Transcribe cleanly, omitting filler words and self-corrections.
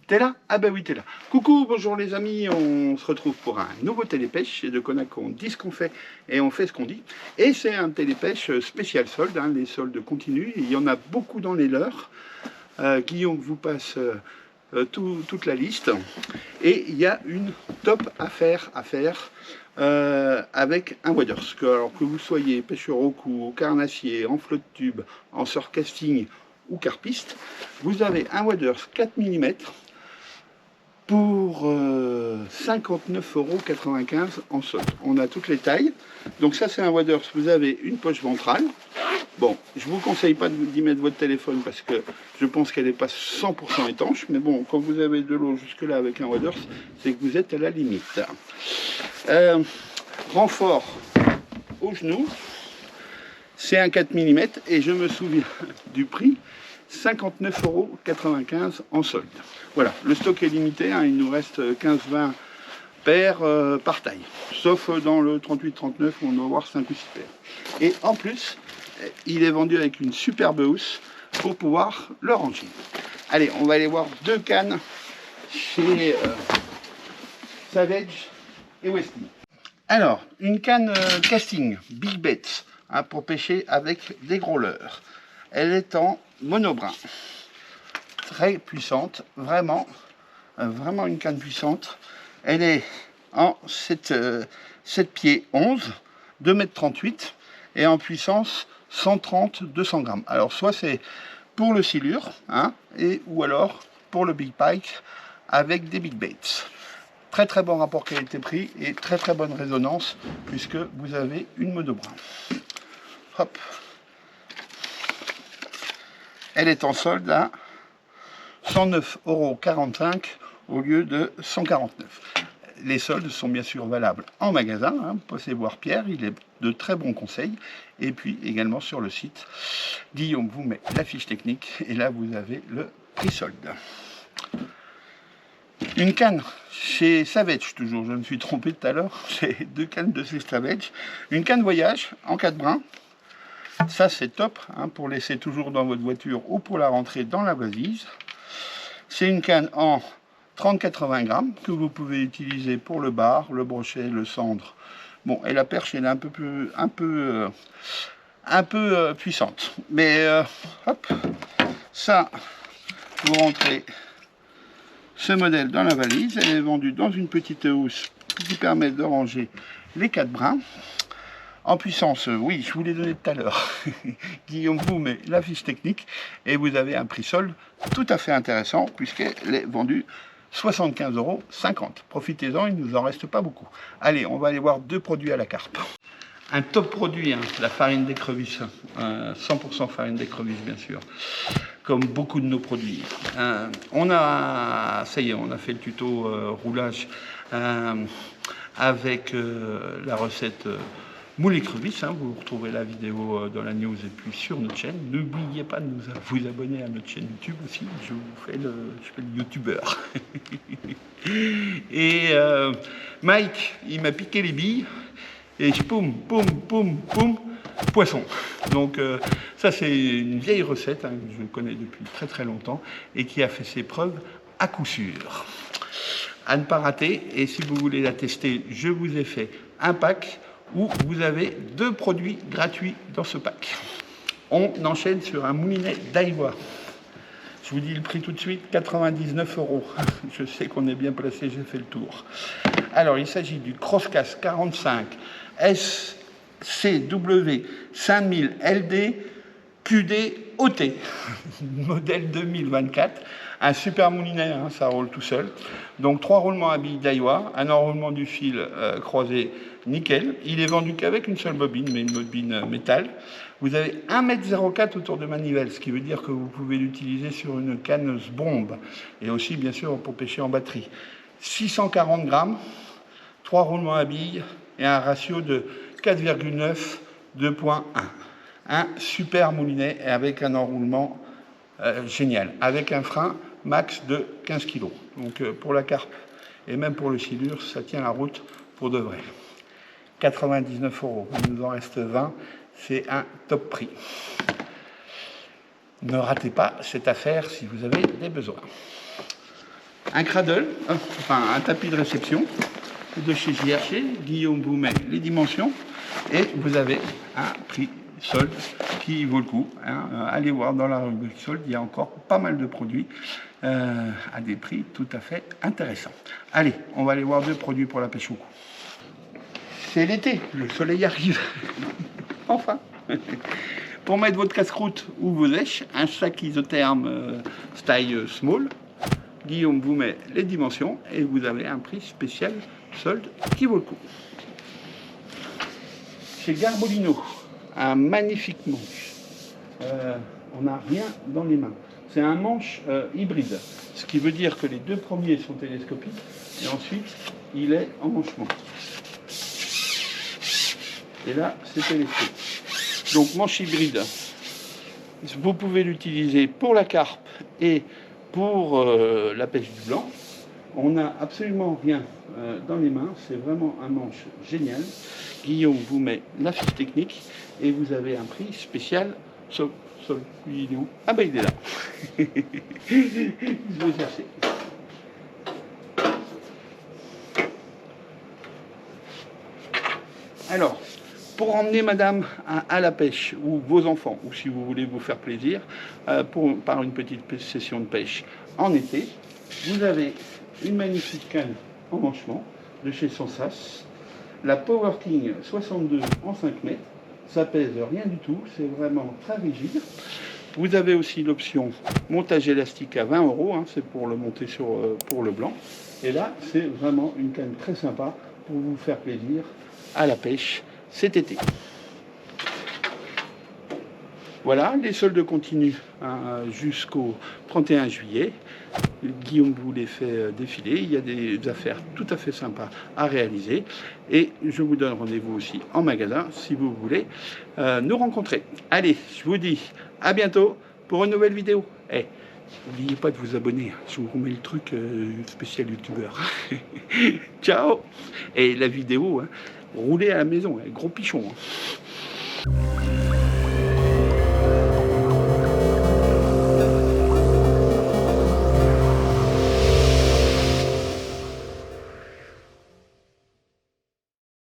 T'es là? Ah ben oui, t'es là. Coucou, bonjour les amis, on se retrouve pour un nouveau télépêche. Chez Deconac, on dit ce qu'on fait et on fait ce qu'on dit. Et c'est un télépêche spécial solde, hein, les soldes continuent. Il y en a beaucoup dans les leurs. Guillaume vous passe toute la liste. Et il y a une top affaire à faire avec un waders. Alors que vous soyez pêcheur au coup, au carnassier, en flotte tube, en surcasting ou carpiste, vous avez un waders 4 mm pour 59,95 € en solde. On a toutes les tailles. Donc ça c'est un waders, vous avez une poche ventrale. Bon, je vous conseille pas d'y mettre votre téléphone parce que je pense qu'elle n'est pas 100% étanche. Mais bon, quand vous avez de l'eau jusque là avec un waders, c'est que vous êtes à la limite. Renfort au genou, c'est un 4 mm et je me souviens du prix. 59,95 € en solde. Voilà, le stock est limité, hein, il nous reste 15-20 paires par taille. Sauf dans le 38-39 où on doit avoir 5 ou 6 paires. Et en plus, il est vendu avec une superbe housse pour pouvoir le ranger. Allez, on va aller voir deux cannes chez Savage et Westin. Alors, une canne casting Big Baits, hein, pour pêcher avec des gros leurres. Elle est en monobrin, très puissante, vraiment une canne puissante. Elle est en 7 pieds 11, 2,38 m et en puissance 130-200 grammes. Alors soit c'est pour le silure, hein, ou alors pour le big pike avec des big baits. Très très bon rapport qualité-prix et très très bonne résonance puisque vous avez une monobrin. Hop. Elle est en solde à 109,45 € au lieu de 149. Les soldes sont bien sûr valables en magasin, hein, passez voir Pierre, il est de très bons conseils. Et puis également sur le site, Guillaume vous met la fiche technique et là vous avez le prix solde. Une canne chez Savage, toujours, je me suis trompé tout à l'heure, j'ai deux cannes de chez Savage. Une canne voyage en 4 brins. Ça c'est top, hein, pour laisser toujours dans votre voiture ou pour la rentrer dans la valise. C'est une canne en 30-80 grammes que vous pouvez utiliser pour le bar, le brochet, le cendre. Bon, et la perche elle est un peu puissante. Mais hop, ça, vous rentrez ce modèle dans la valise. Elle est vendue dans une petite housse qui permet de ranger les 4 brins. En puissance, oui, je vous l'ai donné tout à l'heure. Guillaume vous met la fiche technique et vous avez un prix solde tout à fait intéressant puisqu'elle est vendue 75,50 €. Profitez-en, il ne nous en reste pas beaucoup. Allez, on va aller voir deux produits à la carpe. Un top produit, hein, la farine d'écrevisse, 100% farine d'écrevisse bien sûr, comme beaucoup de nos produits. Ça y est, on a fait le tuto roulage avec la recette moule écrevisse, hein, vous retrouverez la vidéo dans la news et puis sur notre chaîne. N'oubliez pas de vous abonner à notre chaîne YouTube aussi, je fais le youtubeur. Et Mike, il m'a piqué les billes et poum, poisson. Donc ça c'est une vieille recette, hein, que je connais depuis très très longtemps et qui a fait ses preuves à coup sûr. À ne pas rater, et si vous voulez la tester, je vous ai fait un pack où vous avez deux produits gratuits dans ce pack. On enchaîne sur un moulinet Daiwa. Je vous dis le prix tout de suite, 99 €. Je sais qu'on est bien placé, j'ai fait le tour. Alors, il s'agit du Crosscast 45 SCW 5000 LD QD OT, modèle 2024. Un super moulinet, hein, ça roule tout seul. Donc 3 roulements à billes Daiwa, un enroulement du fil croisé nickel. Il est vendu qu'avec une seule bobine, mais une bobine métal. Vous avez 1,04 m autour de manivelle, ce qui veut dire que vous pouvez l'utiliser sur une canneuse bombe. Et aussi, bien sûr, pour pêcher en batterie. 640 grammes, 3 roulements à billes et un ratio de 4,9, 2,1. Un super moulinet avec un enroulement génial, avec un frein max de 15 kg. Donc pour la carpe et même pour le silure, ça tient la route pour de vrai. 99 €, il nous en reste 20, c'est un top prix. Ne ratez pas cette affaire si vous avez des besoins. un cradle, enfin un tapis de réception de chez JRG. Guillaume vous met les dimensions et vous avez un prix solde qui vaut le coup. Hein. Allez voir dans la rubrique solde, il y a encore pas mal de produits à des prix tout à fait intéressants. Allez, on va aller voir 2 produits pour la pêche au cou. C'est l'été, le soleil arrive. Enfin. Pour mettre votre casse-croûte ou vos èches, un sac isotherme style small. Guillaume vous met les dimensions et vous avez un prix spécial solde qui vaut le coup. Chez Garbolino, un magnifique manche. On n'a rien dans les mains. C'est un manche hybride, ce qui veut dire que les 2 premiers sont télescopiques et ensuite il est en manchement. Et là, c'est télescopique. Donc manche hybride, vous pouvez l'utiliser pour la carpe et pour la pêche du blanc. On n'a absolument rien dans les mains, c'est vraiment un manche génial. Guillaume vous met la fiche technique et vous avez un prix spécial. Il est où? Ah ben il est là. Je vais chercher. Alors, pour emmener madame à la pêche, ou vos enfants, ou si vous voulez vous faire plaisir, par une petite session de pêche en été, vous avez une magnifique canne en manchement de chez Sensas, la Power King 62 en 5 mètres, ça pèse rien du tout, c'est vraiment très rigide. Vous avez aussi l'option montage élastique à 20 €, hein, c'est pour le monter pour le blanc. Et là, c'est vraiment une canne très sympa pour vous faire plaisir à la pêche cet été. Voilà, les soldes continuent hein, jusqu'au 31 juillet. Guillaume vous les fait défiler. Il y a des affaires tout à fait sympas à réaliser. Et je vous donne rendez-vous aussi en magasin si vous voulez nous rencontrer. Allez, je vous dis à bientôt pour une nouvelle vidéo. Et n'oubliez pas de vous abonner. Je vous remets le truc spécial youtubeur. Ciao. Et la vidéo, hein, roulez à la maison, gros pichon. Hein.